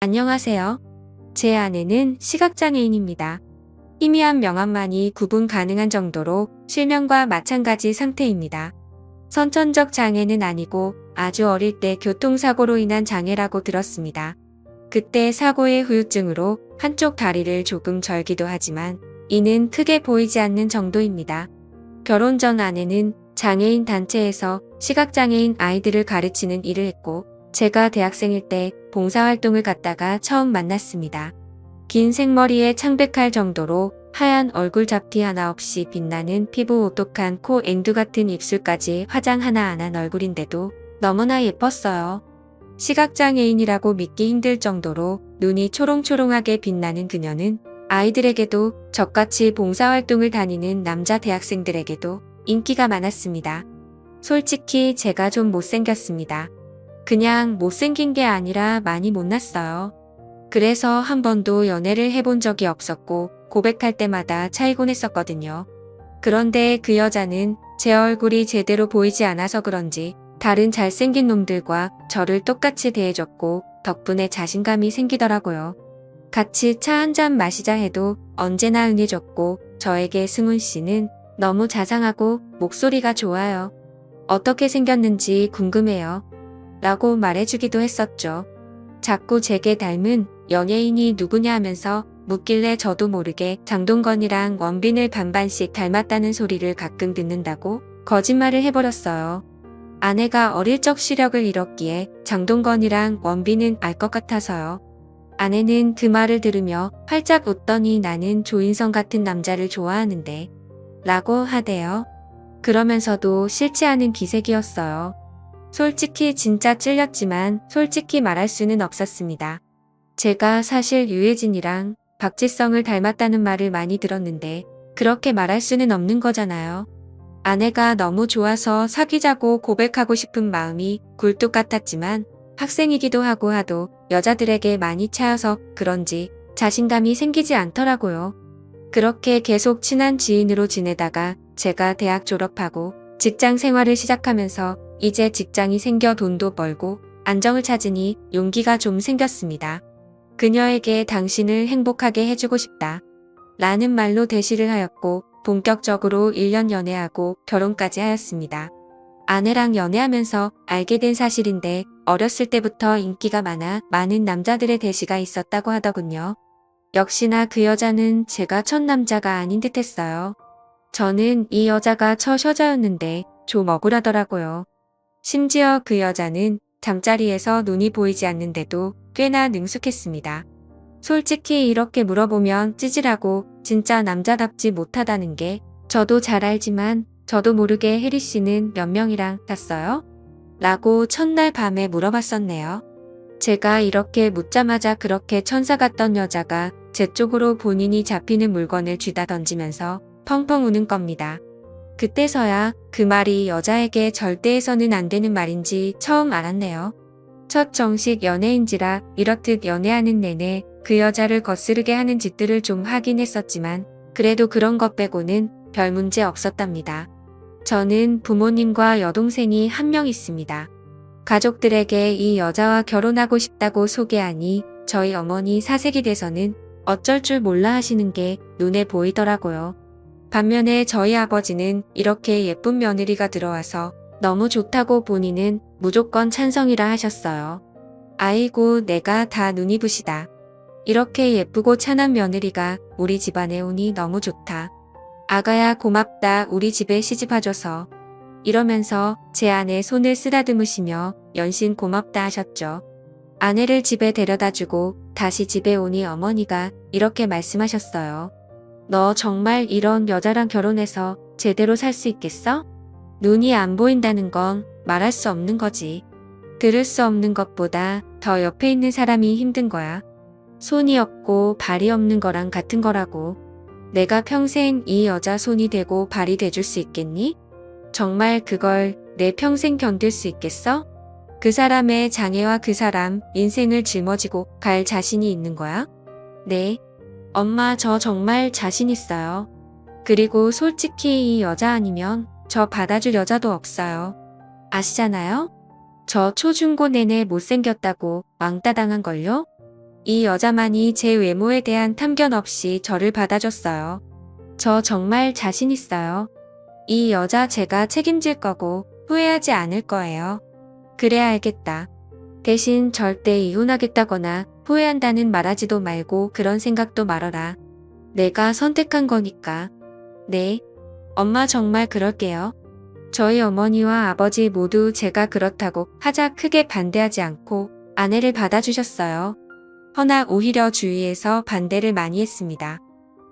안녕하세요. 제 아내는 시각장애인입니다. 희미한 명암만이 구분 가능한 정도로 실명과 마찬가지 상태입니다. 선천적 장애는 아니고 아주 어릴 때 교통사고로 인한 장애라고 들었습니다. 그때 사고의 후유증으로 한쪽 다리를 조금 절기도 하지만 이는 크게 보이지 않는 정도입니다. 결혼 전 아내는 장애인 단체에서 시각장애인 아이들을 가르치는 일을 했고 제가 대학생일 때 봉사활동을 갔다가 처음 만났습니다. 긴 생머리에 창백할 정도로 하얀 얼굴 잡티 하나 없이 빛나는 피부 오똑한 코 앵두 같은 입술까지 화장 하나 안 한 얼굴인데도 너무나 예뻤어요. 시각장애인이라고 믿기 힘들 정도로 눈이 초롱초롱하게 빛나는 그녀는 아이들에게도 저같이 봉사활동을 다니는 남자 대학생들에게도 인기가 많았습니다. 솔직히 제가 좀 못생겼습니다. 그냥 못생긴 게 아니라 많이 못났어요. 그래서 한 번도 연애를 해본 적이 없었고 고백할 때마다 차이곤 했었거든요. 그런데 그 여자는 제 얼굴이 제대로 보이지 않아서 그런지 다른 잘생긴 놈들과 저를 똑같이 대해줬고 덕분에 자신감이 생기더라고요. 같이 차 한 잔 마시자 해도 언제나 응해줬고 저에게 승훈 씨는 너무 자상하고 목소리가 좋아요. 어떻게 생겼는지 궁금해요. 라고 말해주기도 했었죠. 자꾸 제게 닮은 연예인이 누구냐 하면서 묻길래 저도 모르게 장동건이랑 원빈을 반반씩 닮았다는 소리를 가끔 듣는다고 거짓말을 해버렸어요. 아내가 어릴 적 시력을 잃었기에 장동건이랑 원빈은 알 것 같아서요. 아내는 그 말을 들으며 활짝 웃더니 나는 조인성 같은 남자를 좋아하는데 라고 하대요. 그러면서도 싫지 않은 기색이었어요. 솔직히 진짜 찔렸지만 솔직히 말할 수는 없었습니다. 제가 사실 유해진이랑 박지성을 닮았다는 말을 많이 들었는데 그렇게 말할 수는 없는 거잖아요. 아내가 너무 좋아서 사귀자고 고백하고 싶은 마음이 굴뚝 같았지만 학생이기도 하고 하도 여자들에게 많이 차여서 그런지 자신감이 생기지 않더라고요. 그렇게 계속 친한 지인으로 지내다가 제가 대학 졸업하고 직장 생활을 시작하면서 이제 직장이 생겨 돈도 벌고 안정을 찾으니 용기가 좀 생겼습니다. 그녀에게 당신을 행복하게 해주고 싶다. 라는 말로 대시를 하였고 본격적으로 1년 연애하고 결혼까지 하였습니다. 아내랑 연애하면서 알게 된 사실인데 어렸을 때부터 인기가 많은 남자들의 대시가 있었다고 하더군요. 역시나 그 여자는 제가 첫 남자가 아닌 듯 했어요. 저는 이 여자가 첫 여자였는데 좀 억울하더라고요. 심지어 그 여자는 잠자리에서 눈이 보이지 않는데도 꽤나 능숙했습니다. 솔직히 이렇게 물어보면 찌질하고 진짜 남자답지 못하다는 게 저도 잘 알지만 저도 모르게 혜리 씨는 몇 명이랑 잤어요? 라고 첫날 밤에 물어봤었네요. 제가 이렇게 묻자마자 그렇게 천사 같던 여자가 제 쪽으로 본인이 잡히는 물건을 쥐다 던지면서 펑펑 우는 겁니다. 그때서야 그 말이 여자에게 절대 해서는 안 되는 말인지 처음 알았네요. 첫 정식 연애인지라 이렇듯 연애하는 내내 그 여자를 거스르게 하는 짓들을 좀 하긴 했었지만 그래도 그런 것 빼고는 별 문제 없었답니다. 저는 부모님과 여동생이 한 명 있습니다. 가족들에게 이 여자와 결혼하고 싶다고 소개하니 저희 어머니 사색이 돼서는 어쩔 줄 몰라 하시는 게 눈에 보이더라고요. 반면에 저희 아버지는 이렇게 예쁜 며느리가 들어와서 너무 좋다고 본인은 무조건 찬성이라 하셨어요. 아이고 내가 다 눈이 부시다. 이렇게 예쁘고 찬한 며느리가 우리 집안에 오니 너무 좋다. 아가야 고맙다 우리 집에 시집와줘서. 이러면서 제 아내 손을 쓰다듬으시며 연신 고맙다 하셨죠. 아내를 집에 데려다주고 다시 집에 오니 어머니가 이렇게 말씀하셨어요. 너 정말 이런 여자랑 결혼해서 제대로 살 수 있겠어? 눈이 안 보인다는 건 말할 수 없는 거지. 들을 수 없는 것보다 더 옆에 있는 사람이 힘든 거야. 손이 없고 발이 없는 거랑 같은 거라고. 내가 평생 이 여자 손이 되고 발이 돼줄 수 있겠니? 정말 그걸 내 평생 견딜 수 있겠어? 그 사람의 장애와 그 사람 인생을 짊어지고 갈 자신이 있는 거야? 네. 엄마 저 정말 자신 있어요. 그리고 솔직히 이 여자 아니면 저 받아줄 여자도 없어요. 아시잖아요? 저 초중고 내내 못생겼다고 왕따 당한걸요? 이 여자만이 제 외모에 대한 편견 없이 저를 받아줬어요. 저 정말 자신 있어요. 이 여자 제가 책임질 거고 후회하지 않을 거예요. 그래야 알겠다. 대신 절대 이혼하겠다거나 후회한다는 말하지도 말고 그런 생각도 말어라. 내가 선택한 거니까. 네. 엄마 정말 그럴게요. 저희 어머니와 아버지 모두 제가 그렇다고 하자 크게 반대하지 않고 아내를 받아주셨어요. 허나 오히려 주위에서 반대를 많이 했습니다.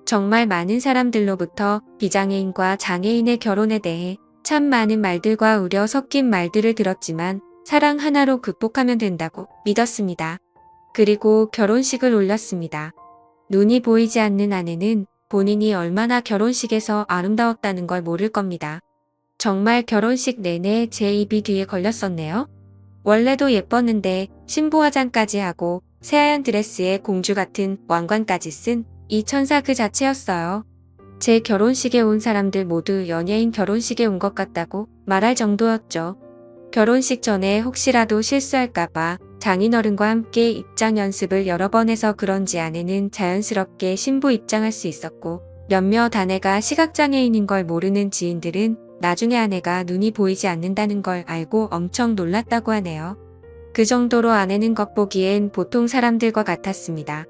정말 많은 사람들로부터 비장애인과 장애인의 결혼에 대해 참 많은 말들과 우려 섞인 말들을 들었지만 사랑 하나로 극복하면 된다고 믿었습니다. 그리고 결혼식을 올렸습니다. 눈이 보이지 않는 아내는 본인이 얼마나 결혼식에서 아름다웠다는 걸 모를 겁니다. 정말 결혼식 내내 제 입이 뒤에 걸렸었네요. 원래도 예뻤는데 신부 화장까지 하고 새하얀 드레스에 공주 같은 왕관까지 쓴 이 천사 그 자체였어요. 제 결혼식에 온 사람들 모두 연예인 결혼식에 온 것 같다고 말할 정도였죠. 결혼식 전에 혹시라도 실수할까봐 장인어른과 함께 입장 연습을 여러 번 해서 그런지 아내는 자연스럽게 신부 입장할 수 있었고 몇몇 아내가 시각장애인인 걸 모르는 지인들은 나중에 아내가 눈이 보이지 않는다는 걸 알고 엄청 놀랐다고 하네요. 그 정도로 아내는 겉보기엔 보통 사람들과 같았습니다.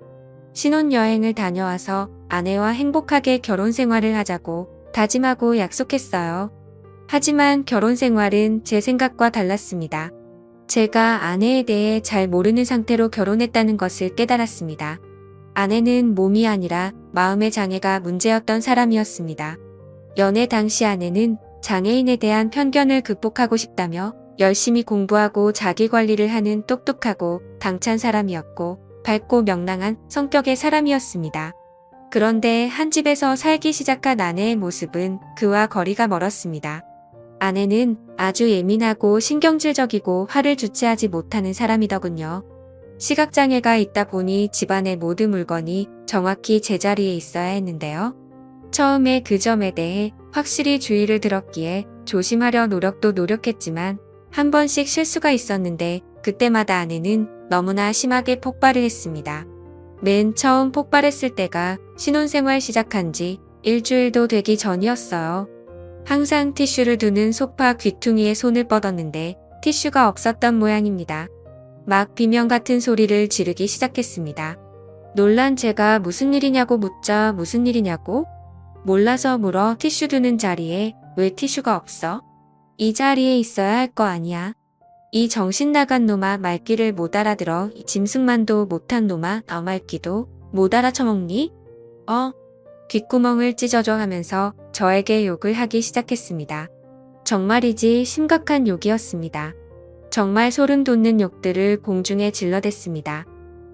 신혼여행을 다녀와서 아내와 행복하게 결혼 생활을 하자고 다짐하고 약속했어요. 하지만 결혼 생활은 제 생각과 달랐습니다. 제가 아내에 대해 잘 모르는 상태로 결혼했다는 것을 깨달았습니다. 아내는 몸이 아니라 마음의 장애가 문제였던 사람이었습니다. 연애 당시 아내는 장애인에 대한 편견을 극복하고 싶다며 열심히 공부하고 자기 관리를 하는 똑똑하고 당찬 사람이었고 밝고 명랑한 성격의 사람이었습니다. 그런데 한 집에서 살기 시작한 아내의 모습은 그와 거리가 멀었습니다. 아내는 아주 예민하고 신경질적이고 화를 주체하지 못하는 사람이더군요. 시각장애가 있다 보니 집안의 모든 물건이 정확히 제자리에 있어야 했는데요. 처음에 그 점에 대해 확실히 주의를 들었기에 조심하려 노력도 노력했지만 한 번씩 실수가 있었는데 그때마다 아내는 너무나 심하게 폭발을 했습니다. 맨 처음 폭발했을 때가 신혼생활 시작한 지 일주일도 되기 전이었어요. 항상 티슈를 두는 소파 귀퉁이에 손을 뻗었는데 티슈가 없었던 모양입니다. 막 비명 같은 소리를 지르기 시작했습니다. 놀란 제가 무슨 일이냐고 묻자 무슨 일이냐고? 몰라서 물어 티슈 두는 자리에 왜 티슈가 없어? 이 자리에 있어야 할 거 아니야. 이 정신 나간 놈아 말귀를 못 알아들어 짐승만도 못한 놈아 말귀도 못 알아쳐먹니? 귓구멍을 찢어줘 하면서 저에게 욕을 하기 시작했습니다. 정말이지 심각한 욕이었습니다. 정말 소름 돋는 욕들을 공중에 질러댔습니다.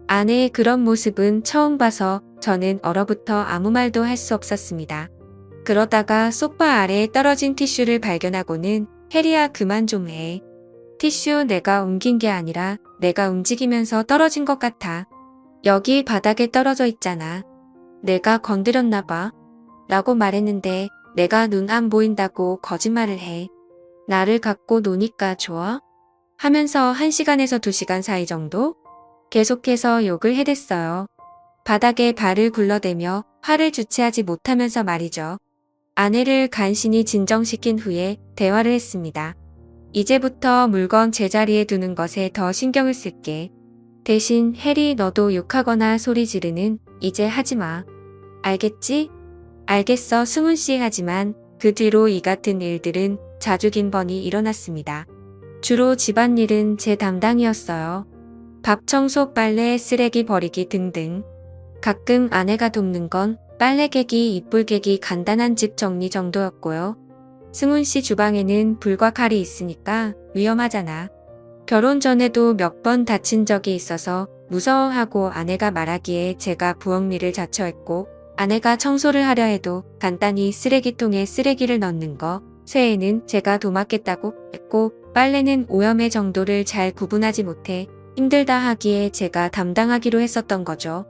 아내의 그런 모습은 처음 봐서 저는 얼어붙어 아무 말도 할 수 없었습니다. 그러다가 소파 아래에 떨어진 티슈를 발견하고는 혜리야 그만 좀 해. 티슈 내가 옮긴 게 아니라 내가 움직이면서 떨어진 것 같아. 여기 바닥에 떨어져 있잖아. 내가 건드렸나 봐. 라고 말했는데 내가 눈 안 보인다고 거짓말을 해. 나를 갖고 노니까 좋아? 하면서 1시간에서 2시간 사이 정도 계속해서 욕을 해댔어요. 바닥에 발을 굴러대며 화를 주체하지 못하면서 말이죠. 아내를 간신히 진정시킨 후에 대화를 했습니다. 이제부터 물건 제자리에 두는 것에 더 신경을 쓸게. 대신 혜리 너도 욕하거나 소리 지르는 이제 하지 마. 알겠지? 알겠어 승훈씨 하지만 그 뒤로 이 같은 일들은 자주 긴 번이 일어났습니다. 주로 집안일은 제 담당이었어요. 밥 청소 빨래 쓰레기 버리기 등등. 가끔 아내가 돕는 건 빨래 개기 이불 개기 간단한 집 정리 정도였고요. 승훈 씨 주방에는 불과 칼이 있으니까 위험하잖아. 결혼 전에도 몇 번 다친 적이 있어서 무서워하고 아내가 말하기에 제가 부엌일을 자처했고 아내가 청소를 하려 해도 간단히 쓰레기통에 쓰레기를 넣는 거, 쇠에는 제가 도맡겠다고 했고 빨래는 오염의 정도를 잘 구분하지 못해 힘들다 하기에 제가 담당하기로 했었던 거죠.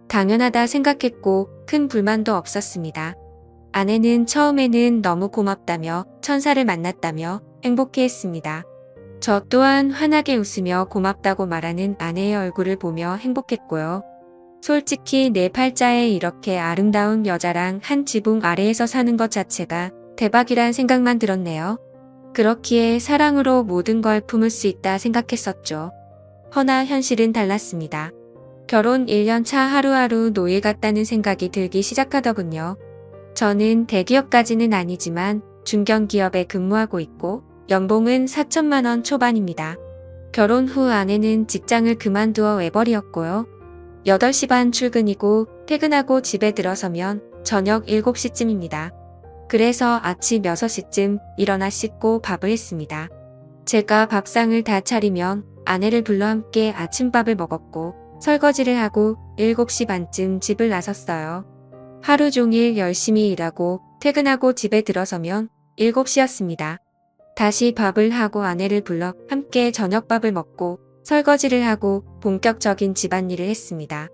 당연하다 생각했고 큰 불만도 없었습니다. 아내는 처음에는 너무 고맙다며 천사를 만났다며 행복해했습니다. 저 또한 환하게 웃으며 고맙다고 말하는 아내의 얼굴을 보며 행복했고요. 솔직히 내 팔자에 이렇게 아름다운 여자랑 한 지붕 아래에서 사는 것 자체가 대박이란 생각만 들었네요. 그렇기에 사랑으로 모든 걸 품을 수 있다 생각했었죠. 허나 현실은 달랐습니다. 결혼 1년 차 하루하루 노예 같다는 생각이 들기 시작하더군요. 저는 대기업까지는 아니지만 중견기업에 근무하고 있고 연봉은 4천만 원 초반입니다. 결혼 후 아내는 직장을 그만두어 외벌이였고요. 8시 반 출근이고 퇴근하고 집에 들어서면 저녁 7시쯤입니다. 그래서 아침 6시쯤 일어나 씻고 밥을 했습니다. 제가 밥상을 다 차리면 아내를 불러 함께 아침밥을 먹었고 설거지를 하고 7시 반쯤 집을 나섰어요. 하루 종일 열심히 일하고 퇴근하고 집에 들어서면 7시였습니다. 다시 밥을 하고 아내를 불러 함께 저녁밥을 먹고 설거지를 하고 본격적인 집안일을 했습니다.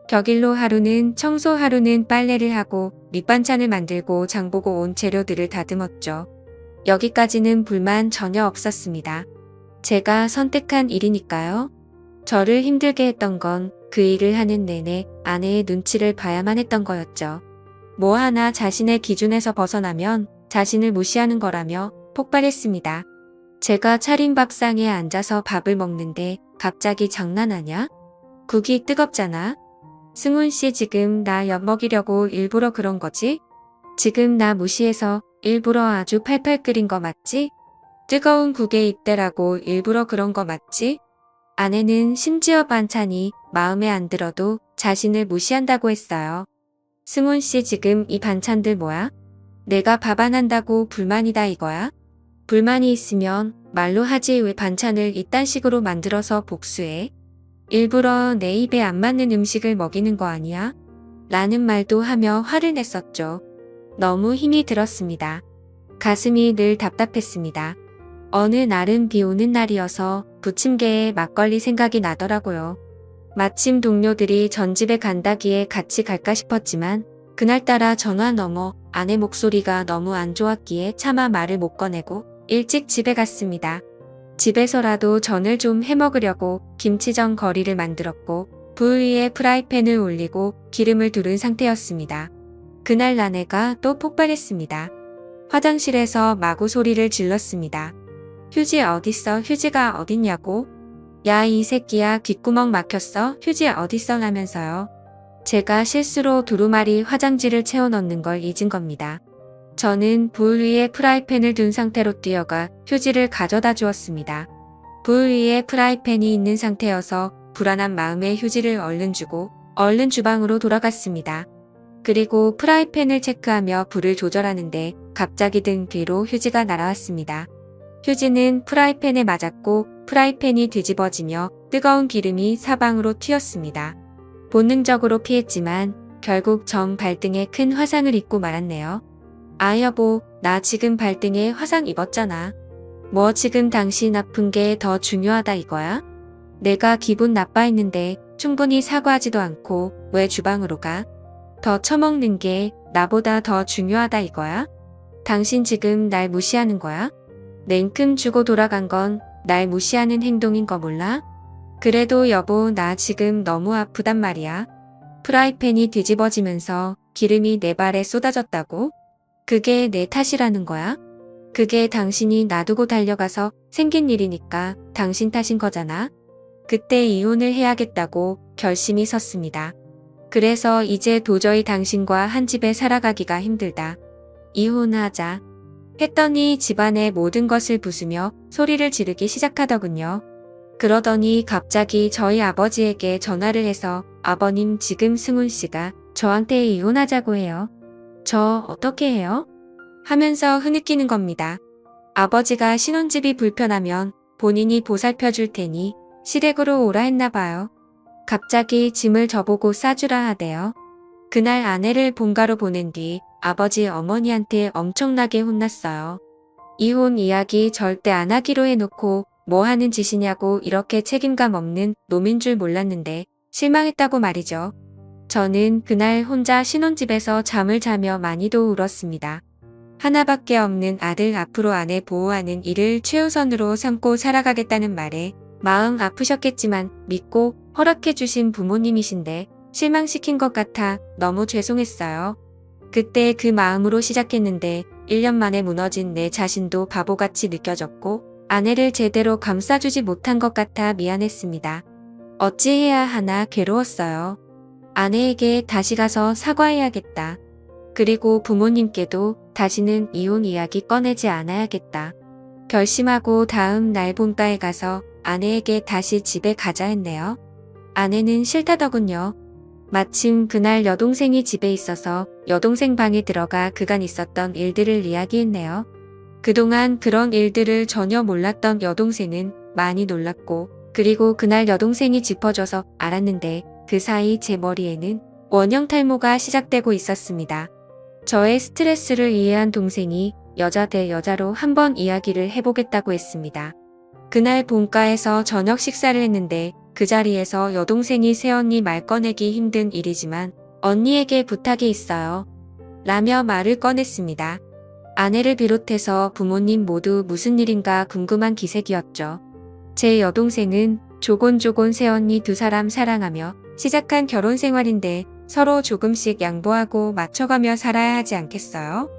격일로 하루는 청소, 하루는 빨래를 하고 밑반찬을 만들고 장보고 온 재료들을 다듬었죠. 여기까지는 불만 전혀 없었습니다. 제가 선택한 일이니까요. 저를 힘들게 했던 건 그 일을 하는 내내 아내의 눈치를 봐야만 했던 거였죠. 뭐 하나 자신의 기준에서 벗어나면 자신을 무시하는 거라며 폭발했습니다. 제가 차린 밥상에 앉아서 밥을 먹는데 갑자기 장난하냐? 국이 뜨겁잖아. 승훈 씨 지금 나 엿먹이려고 일부러 그런 거지? 지금 나 무시해서 일부러 아주 팔팔 끓인 거 맞지? 뜨거운 국에 입대라고 일부러 그런 거 맞지? 아내는 심지어 반찬이 마음에 안 들어도 자신을 무시한다고 했어요. 승훈 씨 지금 이 반찬들 뭐야? 내가 밥 안 한다고 불만이다 이거야? 불만이 있으면 말로 하지 왜 반찬을 이딴 식으로 만들어서 복수해? 일부러 내 입에 안 맞는 음식을 먹이는 거 아니야? 라는 말도 하며 화를 냈었죠. 너무 힘이 들었습니다. 가슴이 늘 답답했습니다. 어느 날은 비 오는 날이어서 부침개에 막걸리 생각이 나더라고요. 마침 동료들이 전집에 간다기에 같이 갈까 싶었지만 그날따라 전화 너머 아내 목소리가 너무 안 좋았기에 차마 말을 못 꺼내고 일찍 집에 갔습니다. 집에서라도 전을 좀 해먹으려고 김치전 거리를 만들었고 불 위에 프라이팬을 올리고 기름을 두른 상태였습니다. 그날 아내가 또 폭발했습니다. 화장실에서 마구 소리를 질렀습니다. 휴지 어딨어? 휴지가 어딨냐고? 야 이 새끼야 귓구멍 막혔어? 휴지 어딨어? 라면서요. 제가 실수로 두루마리 화장지를 채워 넣는 걸 잊은 겁니다. 저는 불 위에 프라이팬을 둔 상태로 뛰어가 휴지를 가져다 주었습니다. 불 위에 프라이팬이 있는 상태여서 불안한 마음에 휴지를 얼른 주고 얼른 주방으로 돌아갔습니다. 그리고 프라이팬을 체크하며 불을 조절하는데 갑자기 등 뒤로 휴지가 날아왔습니다. 휴지는 프라이팬에 맞았고 프라이팬이 뒤집어지며 뜨거운 기름이 사방으로 튀었습니다. 본능적으로 피했지만 결국 전 발등에 큰 화상을 입고 말았네요. 아 여보, 나 지금 발등에 화상 입었잖아. 뭐 지금 당신 아픈 게 더 중요하다 이거야? 내가 기분 나빠했는데 충분히 사과하지도 않고 왜 주방으로 가? 더 처먹는 게 나보다 더 중요하다 이거야? 당신 지금 날 무시하는 거야? 냉큼 주고 돌아간 건 날 무시하는 행동인 거 몰라? 그래도 여보 나 지금 너무 아프단 말이야. 프라이팬이 뒤집어지면서 기름이 내 발에 쏟아졌다고? 그게 내 탓이라는 거야? 그게 당신이 놔두고 달려가서 생긴 일이니까 당신 탓인 거잖아. 그때 이혼을 해야겠다고 결심이 섰습니다. 그래서 이제 도저히 당신과 한 집에 살아가기가 힘들다. 이혼하자. 했더니 집안의 모든 것을 부수며 소리를 지르기 시작하더군요. 그러더니 갑자기 저희 아버지에게 전화를 해서 아버님 지금 승훈 씨가 저한테 이혼하자고 해요. 저 어떻게 해요? 하면서 흐느끼는 겁니다. 아버지가 신혼집이 불편하면 본인이 보살펴 줄 테니 시댁으로 오라 했나 봐요. 갑자기 짐을 저보고 싸주라 하대요. 그날 아내를 본가로 보낸 뒤 아버지 어머니한테 엄청나게 혼났어요. 이혼 이야기 절대 안 하기로 해놓고 뭐 하는 짓이냐고 이렇게 책임감 없는 놈인 줄 몰랐는데 실망했다고 말이죠. 저는 그날 혼자 신혼집에서 잠을 자며 많이도 울었습니다. 하나밖에 없는 아들 앞으로 아내 보호하는 일을 최우선으로 삼고 살아가겠다는 말에 마음 아프셨겠지만 믿고 허락해 주신 부모님이신데 실망시킨 것 같아 너무 죄송했어요. 그때 그 마음으로 시작했는데 1년 만에 무너진 내 자신도 바보같이 느껴졌고 아내를 제대로 감싸주지 못한 것 같아 미안했습니다. 어찌해야 하나 괴로웠어요. 아내에게 다시 가서 사과해야겠다. 그리고 부모님께도 다시는 이혼 이야기 꺼내지 않아야겠다. 결심하고 다음 날 본가에 가서 아내에게 다시 집에 가자 했네요. 아내는 싫다더군요. 마침 그날 여동생이 집에 있어서 여동생 방에 들어가 그간 있었던 일들을 이야기했네요. 그동안 그런 일들을 전혀 몰랐던 여동생은 많이 놀랐고 그리고 그날 여동생이 짚어줘서 알았는데 그 사이 제 머리에는 원형 탈모가 시작되고 있었습니다. 저의 스트레스를 이해한 동생이 여자 대 여자로 한번 이야기를 해보겠다고 했습니다. 그날 본가에서 저녁 식사를 했는데 그 자리에서 여동생이 새언니 말 꺼내기 힘든 일이지만 언니에게 부탁이 있어요. 라며 말을 꺼냈습니다. 아내를 비롯해서 부모님 모두 무슨 일인가 궁금한 기색이었죠. 제 여동생은 조곤조곤 새언니 두 사람 사랑하며 시작한 결혼 생활인데 서로 조금씩 양보하고 맞춰가며 살아야 하지 않겠어요?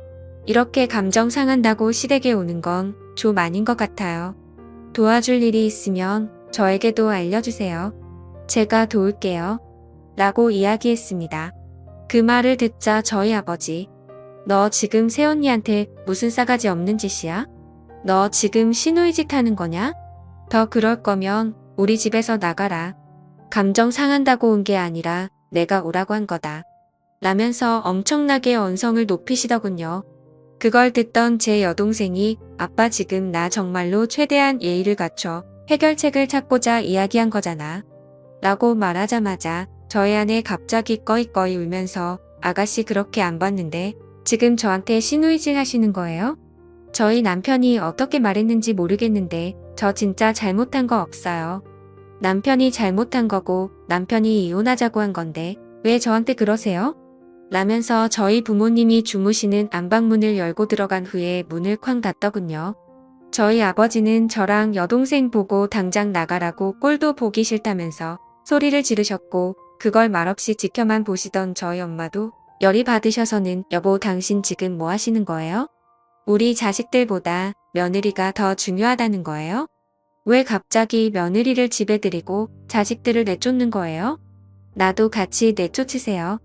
이렇게 감정 상한다고 시댁에 오는 건 좀 아닌 것 같아요. 도와줄 일이 있으면 저에게도 알려주세요. 제가 도울게요. 라고 이야기했습니다. 그 말을 듣자 저희 아버지, 너 지금 새언니한테 무슨 싸가지 없는 짓이야? 너 지금 시누이짓 하는 거냐? 더 그럴 거면 우리 집에서 나가라. 감정 상한다고 온 게 아니라 내가 오라고 한 거다. 라면서 엄청나게 언성을 높이시더군요. 그걸 듣던 제 여동생이 아빠 지금 나 정말로 최대한 예의를 갖춰 해결책을 찾고자 이야기한 거잖아. 라고 말하자마자 저희 아내 갑자기 꺼이꺼이 울면서 아가씨 그렇게 안 봤는데 지금 저한테 시누이질 하시는 거예요? 저희 남편이 어떻게 말했는지 모르겠는데 저 진짜 잘못한 거 없어요. 남편이 잘못한 거고 남편이 이혼하자고 한 건데 왜 저한테 그러세요? 라면서 저희 부모님이 주무시는 안방문을 열고 들어간 후에 문을 쾅 닫더군요. 저희 아버지는 저랑 여동생 보고 당장 나가라고 꼴도 보기 싫다면서 소리를 지르셨고 그걸 말없이 지켜만 보시던 저희 엄마도 열이 받으셔서는 여보 당신 지금 뭐 하시는 거예요? 우리 자식들보다 며느리가 더 중요하다는 거예요? 왜 갑자기 며느리를 집에 들이고 자식들을 내쫓는 거예요? 나도 같이 내쫓으세요.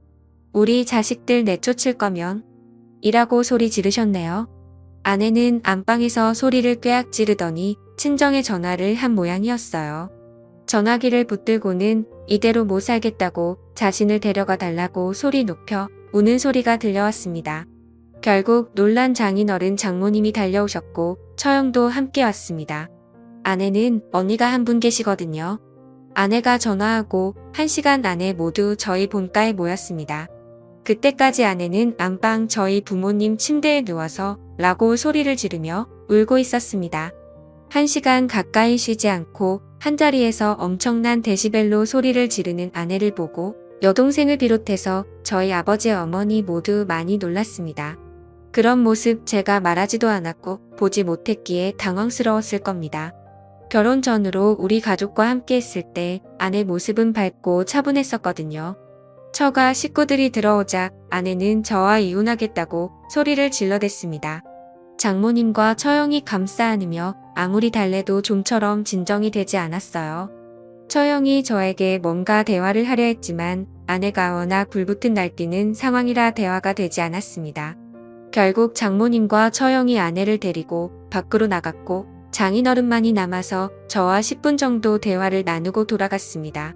우리 자식들 내쫓을 거면 이라고 소리 지르셨네요. 아내는 안방에서 소리를 꾀악 지르더니 친정에 전화를 한 모양이었어요. 전화기를 붙들고는 이대로 못 살겠다고 자신을 데려가 달라고 소리 높여 우는 소리가 들려왔습니다. 결국 놀란 장인어른 장모님이 달려오셨고 처형도 함께 왔습니다. 아내는 언니가 한 분 계시거든요. 아내가 전화하고 1시간 안에 모두 저희 본가에 모였습니다. 그때까지 아내는 안방 저희 부모님 침대에 누워서 라고 소리를 지르며 울고 있었습니다. 1시간 가까이 쉬지 않고 한자리에서 엄청난 데시벨로 소리를 지르는 아내를 보고 여동생을 비롯해서 저희 아버지 어머니 모두 많이 놀랐습니다. 그런 모습 제가 말하지도 않았고 보지 못했기에 당황스러웠을 겁니다. 결혼 전으로 우리 가족과 함께 했을 때 아내 모습은 밝고 차분했었거든요. 처가 식구들이 들어오자 아내는 저와 이혼하겠다고 소리를 질러댔습니다. 장모님과 처형이 감싸 안으며 아무리 달래도 좀처럼 진정이 되지 않았어요. 처형이 저에게 뭔가 대화를 하려 했지만 아내가 워낙 불붙은 날뛰는 상황이라 대화가 되지 않았습니다. 결국 장모님과 처형이 아내를 데리고 밖으로 나갔고 장인어른만이 남아서 저와 10분 정도 대화를 나누고 돌아갔습니다.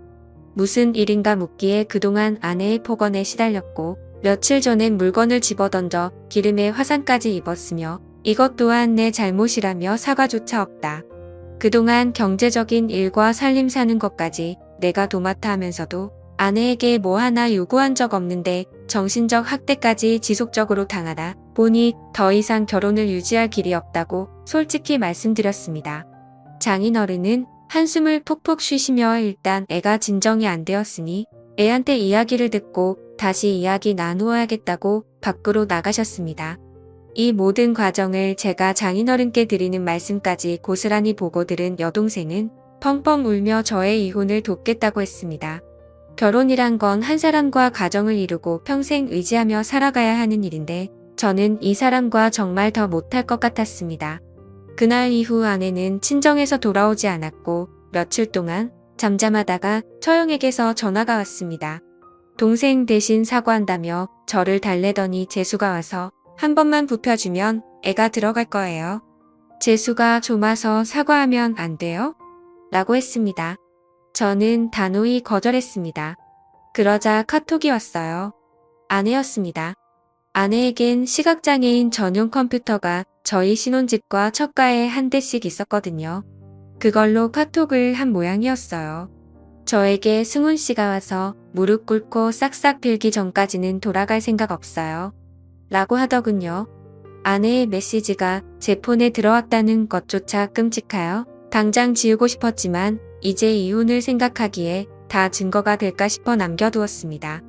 무슨 일인가 묻기에 그동안 아내의 폭언에 시달렸고 며칠 전엔 물건을 집어던져 기름에 화상까지 입었으며 이것 또한 내 잘못이라며 사과조차 없다. 그동안 경제적인 일과 살림 사는 것까지 내가 도맡아 하면서도 아내에게 뭐 하나 요구한 적 없는데 정신적 학대까지 지속적으로 당하다 보니 더 이상 결혼을 유지할 길이 없다고 솔직히 말씀드렸습니다. 장인어른은 한숨을 푹푹 쉬시며 일단 애가 진정이 안 되었으니 애한테 이야기를 듣고 다시 이야기 나누어야겠다고 밖으로 나가셨습니다. 이 모든 과정을 제가 장인어른께 드리는 말씀까지 고스란히 보고 들은 여동생은 펑펑 울며 저의 이혼을 돕겠다고 했습니다. 결혼이란 건 한 사람과 가정을 이루고 평생 의지하며 살아가야 하는 일인데 저는 이 사람과 정말 더 못할 것 같았습니다. 그날 이후 아내는 친정에서 돌아오지 않았고 며칠 동안 잠잠하다가 처형에게서 전화가 왔습니다. 동생 대신 사과한다며 저를 달래더니 재수가 와서 한 번만 굽혀주면 애가 들어갈 거예요. 재수가 좀아서 사과하면 안 돼요? 라고 했습니다. 저는 단호히 거절했습니다. 그러자 카톡이 왔어요. 아내였습니다. 아내에겐 시각장애인 전용 컴퓨터가 저희 신혼집과 첫가에 한 대씩 있었거든요. 그걸로 카톡을 한 모양이었어요. 저에게 승훈 씨가 와서 무릎 꿇고 싹싹 빌기 전까지는 돌아갈 생각 없어요. 라고 하더군요. 아내의 메시지가 제 폰에 들어왔다는 것조차 끔찍하여 당장 지우고 싶었지만 이제 이혼을 생각하기에 다 증거가 될까 싶어 남겨두었습니다.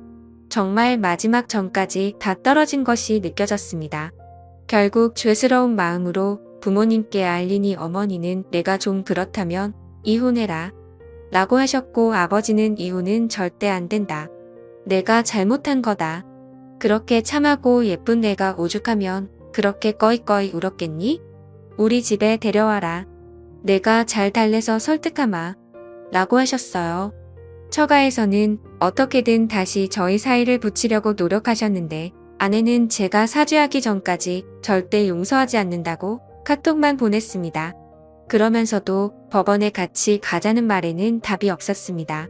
정말 마지막 전까지 다 떨어진 것이 느껴졌습니다. 결국 죄스러운 마음으로 부모님께 알리니 어머니는 내가 좀 그렇다면 이혼해라 라고 하셨고 아버지는 이혼은 절대 안 된다. 내가 잘못한 거다. 그렇게 참하고 예쁜 내가 오죽하면 그렇게 꺼이꺼이 울었겠니? 우리 집에 데려와라. 내가 잘 달래서 설득하마. 라고 하셨어요. 처가에서는 어떻게든 다시 저희 사이를 붙이려고 노력하셨는데 아내는 제가 사죄하기 전까지 절대 용서하지 않는다고 카톡만 보냈습니다. 그러면서도 법원에 같이 가자는 말에는 답이 없었습니다.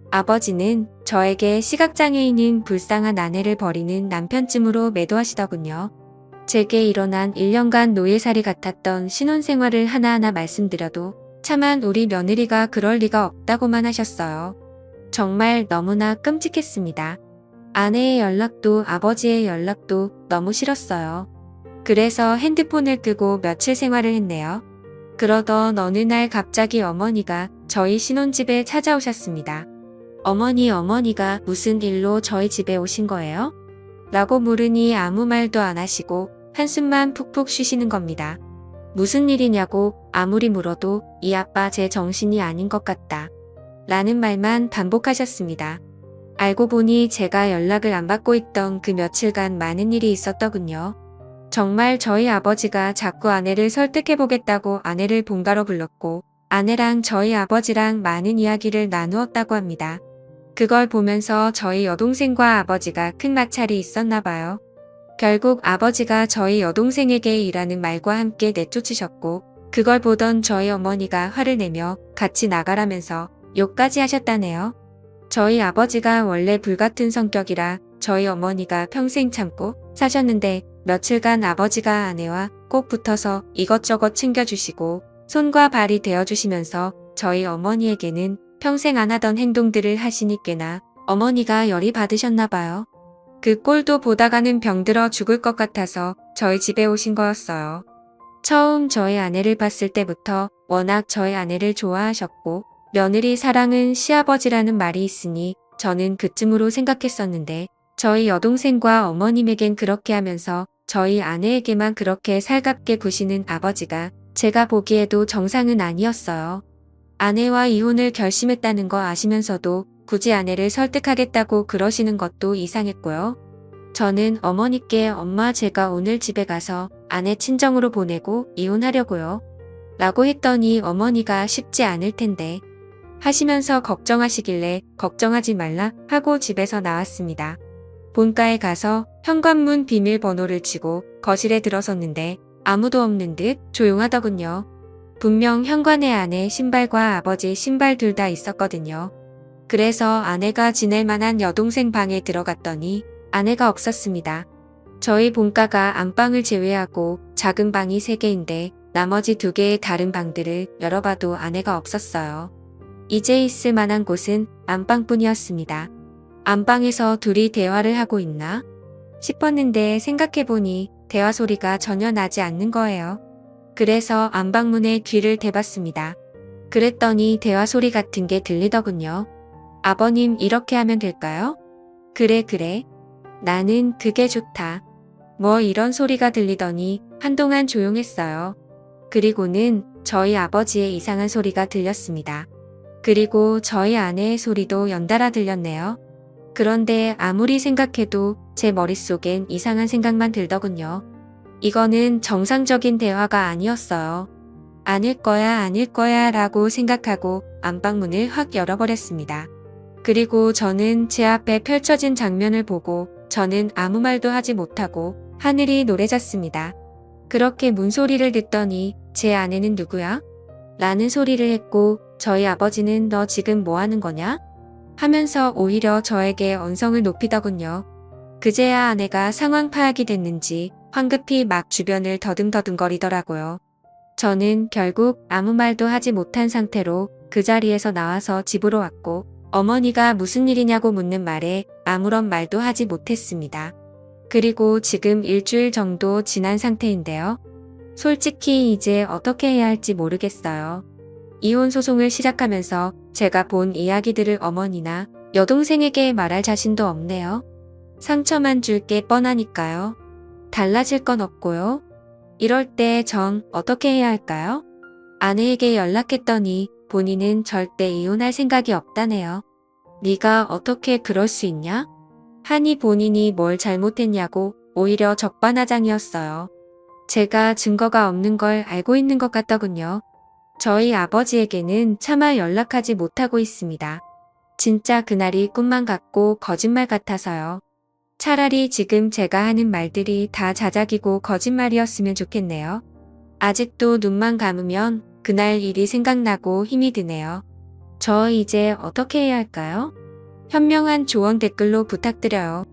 아버지는 저에게 시각장애인인 불쌍한 아내를 버리는 남편쯤으로 매도하시더군요. 제게 일어난 1년간 노예살이 같았던 신혼생활을 하나하나 말씀드려도 차만 우리 며느리가 그럴 리가 없다고만 하셨어요. 정말 너무나 끔찍했습니다. 아내의 연락도 아버지의 연락도 너무 싫었어요. 그래서 핸드폰을 끄고 며칠 생활을 했네요. 그러던 어느 날 갑자기 어머니가 저희 신혼집에 찾아오셨습니다. 어머니가 무슨 일로 저희 집에 오신 거예요? 라고 물으니 아무 말도 안 하시고 한숨만 푹푹 쉬시는 겁니다. 무슨 일이냐고 아무리 물어도 이 아빠 제 정신이 아닌 것 같다. 라는 말만 반복하셨습니다. 알고 보니 제가 연락을 안 받고 있던 그 며칠간 많은 일이 있었더군요. 정말 저희 아버지가 자꾸 아내를 설득해보겠다고 아내를 본가로 불렀고 아내랑 저희 아버지랑 많은 이야기를 나누었다고 합니다. 그걸 보면서 저희 여동생과 아버지가 큰 마찰이 있었나 봐요. 결국 아버지가 저희 여동생에게 이라는 말과 함께 내쫓으셨고 그걸 보던 저희 어머니가 화를 내며 같이 나가라면서 욕까지 하셨다네요. 저희 아버지가 원래 불같은 성격이라 저희 어머니가 평생 참고 사셨는데 며칠간 아버지가 아내와 꼭 붙어서 이것저것 챙겨주시고 손과 발이 되어주시면서 저희 어머니에게는 평생 안 하던 행동들을 하시니 꽤나 어머니가 열이 받으셨나 봐요. 그 꼴도 보다가는 병들어 죽을 것 같아서 저희 집에 오신 거였어요. 처음 저희 아내를 봤을 때부터 워낙 저희 아내를 좋아하셨고 며느리 사랑은 시아버지라는 말이 있으니 저는 그쯤으로 생각했었는데 저희 여동생과 어머님에겐 그렇게 하면서 저희 아내에게만 그렇게 살갑게 구시는 아버지가 제가 보기에도 정상은 아니었어요. 아내와 이혼을 결심했다는 거 아시면서도 굳이 아내를 설득하겠다고 그러시는 것도 이상했고요. 저는 어머니께 엄마 제가 오늘 집에 가서 아내 친정으로 보내고 이혼하려고요. 라고 했더니 어머니가 쉽지 않을 텐데 하시면서 걱정하시길래 걱정하지 말라 하고 집에서 나왔습니다. 본가에 가서 현관문 비밀번호를 치고 거실에 들어섰는데 아무도 없는 듯 조용하더군요. 분명 현관에 아내 신발과 아버지 신발 둘 다 있었거든요. 그래서 아내가 지낼 만한 여동생 방에 들어갔더니 아내가 없었습니다. 저희 본가가 안방을 제외하고 작은 방이 3개인데 나머지 2개의 다른 방들을 열어봐도 아내가 없었어요. 이제 있을 만한 곳은 안방뿐이었습니다. 안방에서 둘이 대화를 하고 있나 싶었는데 생각해보니 대화 소리가 전혀 나지 않는 거예요. 그래서 안방문에 귀를 대봤습니다. 그랬더니 대화 소리 같은 게 들리더군요. 아버님 이렇게 하면 될까요? 그래. 나는 그게 좋다. 뭐 이런 소리가 들리더니 한동안 조용했어요. 그리고는 저희 아버지의 이상한 소리가 들렸습니다. 그리고 저희 아내의 소리도 연달아 들렸네요. 그런데 아무리 생각해도 제 머릿속엔 이상한 생각만 들더군요. 이거는 정상적인 대화가 아니었어요. 아닐 거야, 아닐 거야 라고 생각하고 안방문을 확 열어버렸습니다. 그리고 저는 제 앞에 펼쳐진 장면을 보고 저는 아무 말도 하지 못하고 하늘이 노래졌습니다. 그렇게 문소리를 듣더니 제 아내는 누구야? 라는 소리를 했고 저희 아버지는 너 지금 뭐 하는 거냐? 하면서 오히려 저에게 언성을 높이더군요. 그제야 아내가 상황 파악이 됐는지 황급히 막 주변을 더듬더듬거리더라고요. 저는 결국 아무 말도 하지 못한 상태로 그 자리에서 나와서 집으로 왔고 어머니가 무슨 일이냐고 묻는 말에 아무런 말도 하지 못했습니다. 그리고 지금 일주일 정도 지난 상태인데요. 솔직히 이제 어떻게 해야 할지 모르겠어요. 이혼 소송을 시작하면서 제가 본 이야기들을 어머니나 여동생에게 말할 자신도 없네요. 상처만 줄 게 뻔하니까요. 달라질 건 없고요. 이럴 때 전 어떻게 해야 할까요? 아내에게 연락했더니 본인은 절대 이혼할 생각이 없다네요. 네가 어떻게 그럴 수 있냐? 하니 본인이 뭘 잘못했냐고 오히려 적반하장이었어요. 제가 증거가 없는 걸 알고 있는 것 같더군요. 저희 아버지에게는 차마 연락하지 못하고 있습니다. 진짜 그날이 꿈만 같고 거짓말 같아서요. 차라리 지금 제가 하는 말들이 다 자작이고 거짓말이었으면 좋겠네요. 아직도 눈만 감으면 그날 일이 생각나고 힘이 드네요. 저 이제 어떻게 해야 할까요? 현명한 조언 댓글로 부탁드려요.